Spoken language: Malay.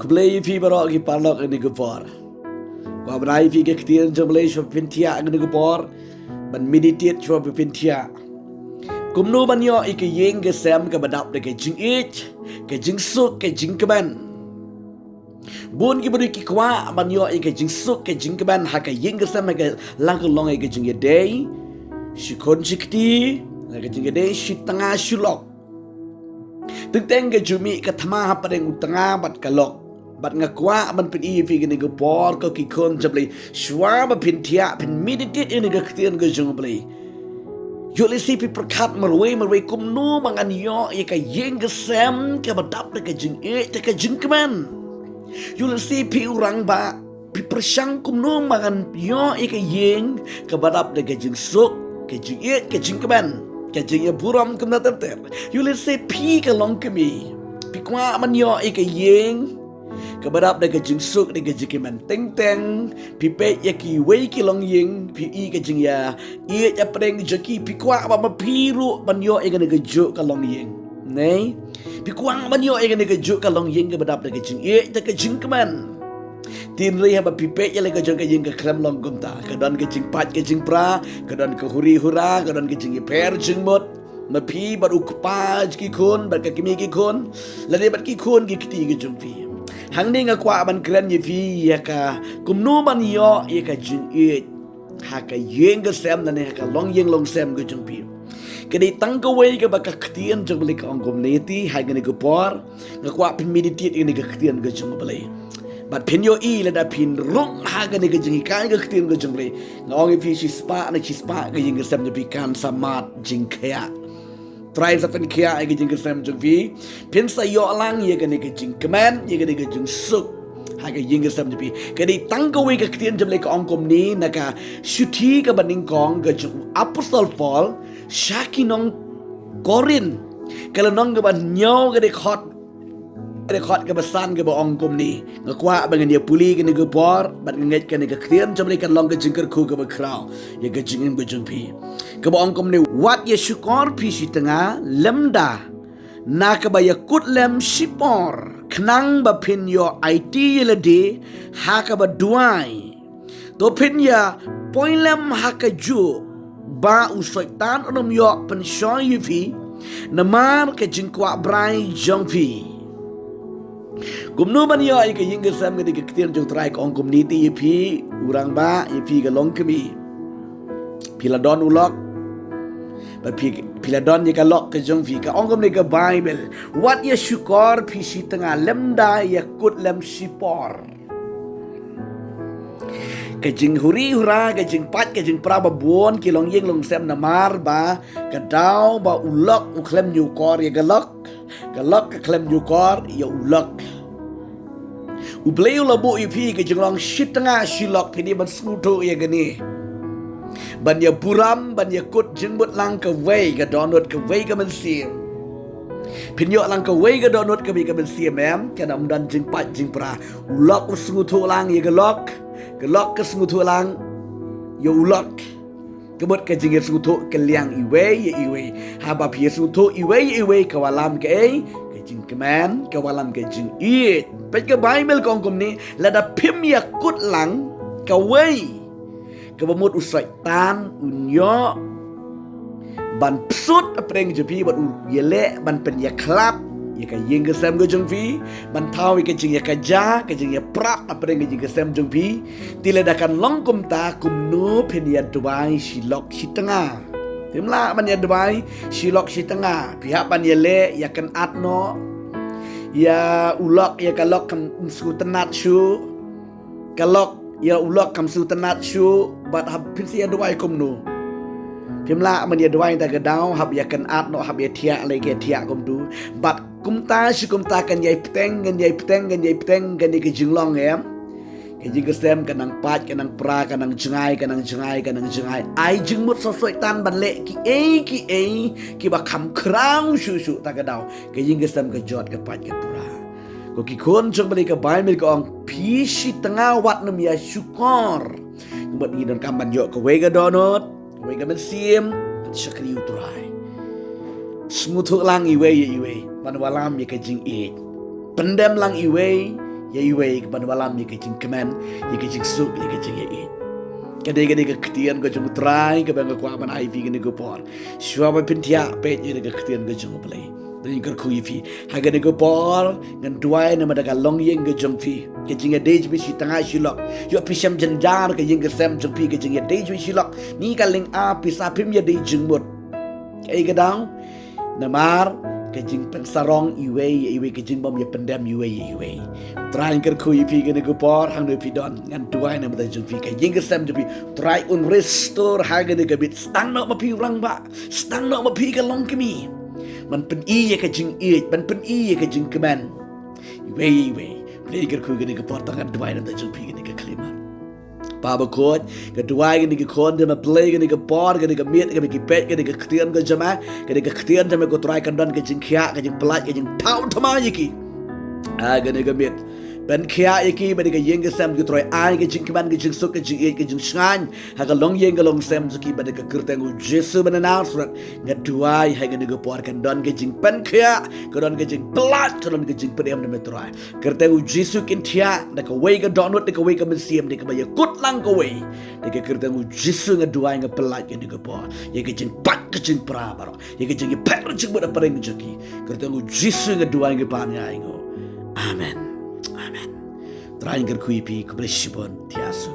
Kublai fi barok ki parlok ini gepor. Kwa berai fi ke ketian jomlai shwa pintia ini gepor. Ban meditate shwa pintia. Kumnu ban yo ike yeng ke sem ke badap de ke jing ich, ke jing suk, ke jing keban. Bun ki beri ki kwa ban yo ike jing suk, ke jing keban ha ke yeng ke sem ke lang ke long ike jing ye day. Shikon shikti, ke jing ye day shit tengah shulok. Teng ke jumi ke thama padeng tengah bat kalok. Bat ngakwa ban pin i fi gini gepor ko ki kon jabli shwa ba pin tia pin meditate ini ke ketian ke jung bli. Yo le si pi perkat merwe kumnu mangan yo ye ka yeng ke sem ke badap de ke jing e te ke jing keman. Yo le si pi urang ba pi persang kumnu mangan yo ye ka yeng ke badap de ke jing suk ke jing e ke jing keman. Ke jing e buram kum na ter. Yo le si pi ke long kemi. Pi kwa man yo ye ka yeng kebarap de gejing suk de gejing man teng pi pe ya ki wei ki long ying pi i gejing ya i ya preng jeki pi kwa ba ma piru ban yo e gane gejuk ka long ying nei pi kwa ban yo e gane gejuk ka long ying kebarap de gejing e de gejing man tin ri ha ba pi pe ya le gejong ka ying ka kram long gum ta ka don gejing pat gejing pra ka don ka huri hura ka don gejing per jing mot ma pi ba u pa ki kun ba ka kimi ki kun la de ba ki kun ki kiti gejong pi hang ni ngakwa ban kren ye fi ya ka kumnu ban yo ye ka jing e ha ka yeng ga sem na ne ha ka long yeng long sem ga jung pi ke di tang ka wei ka ba ka ktien jung bli ka ong community ha ga ne ga por ngakwa pin meditate ni ga ktien ga jung bli bat pin yo i la da pin rong ha ga ne ga jing ka ga ktien ga jung bli ngong fi si spa ga yeng ga sem de pi kan samat jing kya try sa pen kia ay gajing kesem jung vi pin sa yo lang ye gane gajing keman ye gane gajing suk ha gajing kesem jung vi kadi tangkawi ka ketian jam le ka ongkom ni naka syuti ka baning kong gajing apostol Paul shaki nong korin kalau nong ka ban nyaw gade khot ke besan ke ba ongkom ni ngakwa bangan dia puli ke ni gepor bat nget ke ni ka ketian jam le kan long gajing kerku ke ba kraw ye gajing im gajing pi ke ba ongkom ni wat ye syukor pi si tengah lemda na ke ba yakut lem sipor knang ba pin yo IT le de ha ka ba duai to pin ya poilem ha ka ju ba u syaitan onom yo pen shoy fi namar ke jingkwa brai jong fi gumnu ban yo ai ke yingger sam ke diktir jong trai kong community ye pi urang ba ye pi ga long kemi piladon ulok ba pi piladon ye ka lok ke jong fi ka ongom ne ka bible wat ye syukor pi si tengah lemda ye kut lem sipor ke jing huri hura ke jing pat ke jing pra ba buon ki long yeng long sem namar ba ka dau ba ulok u klem nyu kor ye galok ka klem nyu kor ye ulok u bleu labu i pi ke jing long shit tengah shilok pi ni ban smutu ye gani ban ya buram ban ya kut jing but lang ka wei ka donut ka wei ka man sim pin yo lang ka wei ka donut ka bi ka man sim em ka dam dan jing pat jing pra ulok u smutu lang ye galok ka smutu lang yo ulok kebut ke jing smutu ke liang iwe ha ba pi smutu iwe ka walam ke jing keman ka walam ke jing it pet ke bible kong kum ni la da pim ya kut lang ka wei ka bamut usai tan unyo ban psut apreng jepi bat yele ban pen ya klap ya ka yeng ke sem go jung fi ban thau ke jing ya ka ja ke jing ya prap apreng ke jing ke sem jung fi tiladakan long kum ta kum no pen ya dubai silok si tengah timla ban ya dubai silok si tengah pihak ban yele ya kan atno ya ulok ya kalok kam su tenat shu kalok ya ulok kam su tenat shu bat hab pinsi ya dubai kum no pimla man ya duai ta gadau hab ya kan at no hab ya tia le ke tia kum tu bat kum ta shi kum ta kan yai peteng kan yai ke jinglong em ke jing kesem kanang pat kanang pra kanang jengai ai jingmut so tan ban le ki ki ba kham krang shu ta gadau ke jing kesem ke jot ke pat ke pra ko ki kon jong bali ke bai mil ko ong pi shi tengah wat nam ya syukor buat ni don kamban yo ke we ga donut we ga men sim syakri utrai smutu lang iwe ban walam ye ke jing e pendem lang iwe ya iwe ban walam ye kecing kemen ye kecing suk ye kecing ye kadang-kadang keketian ke jeng try ke bangga ku aman IV gini ke por suama pintia pet ye keketian ke jeng play dan ker ku ifi haga ne ke por ngan duai na madaga long yeng ke jeng fi ke jeng dej bi si tengah silok yo pisam jenjar ke yeng ke sem jeng fi ke jeng dej bi silok ni kaling a pisa pim ye dej jeng mut kai gadang namar ke jeng pensarong iwe ke jeng bom ye pendam iwe try ker ku ifi gini ke por hang ne pidon ngan duai na madaga jeng fi ke jeng ke sem jeng fi try un restore haga ne ke bit stang no ma pi rang ba stang no ma pi ke long ke miมันเป็นอีกจริงมันเป็นอีกจริงกันมันเว้ยเพลงกันคุยกันนี่ก็พอตั้งกันด้วยนั่นแต่จงพีกันนี่ก็คลิมันป้าบอกคนกันด้วยกันนี่ก็คนเดินมาเพลงกันนี่ก็ปอดกันนี่ก็เมียดกันนี่ก็เป็ดกันนี่ก็เคลื่อนกันใช่ไหมกันนี่ก็เคลื่อนใช่ไหมก็ตรายกันดันกันจริงเขียกันจริงปลายกันจริงเท้าทำไมยี่กี่กันนี่ก็เมียดเป็นเขียยี่กี่มันนี่ก็ยิงกันแซมก็ตรายกันจริงกันจริงสุกกันจริงกันจริงช่างหากลงยิงกันลงแซมสุกี้มันนี่ก็เกิดแต่งูเจสุมันน่าสุดกันด้วยให้กันนี่ก็ปอดกันดันกันจริงเป็นเขียกันดันกันจริงปลายกันดันกันจริงเป็นเอ็มนี่ไม่ตรายเกิดแต่งูเจสุกินเทียนี่ก็เวกันดอนนุดนี่ก็เวกันมันเสียมนี่ก็ไปยังกุดลังก็เวนี่ก็เกิดแต่งูเจสุกันด้วยกันปลายกันนี่ก็ปอดยังกันจริงปัดกันจริงปราบารอยังกันจริงแพ้จริงมันอะไรกันจุกี้เกิดแต่งูเจสุกันด้วยกันปานยังไงก็อาเมนTerakhir kui pi kebersibon tiasu.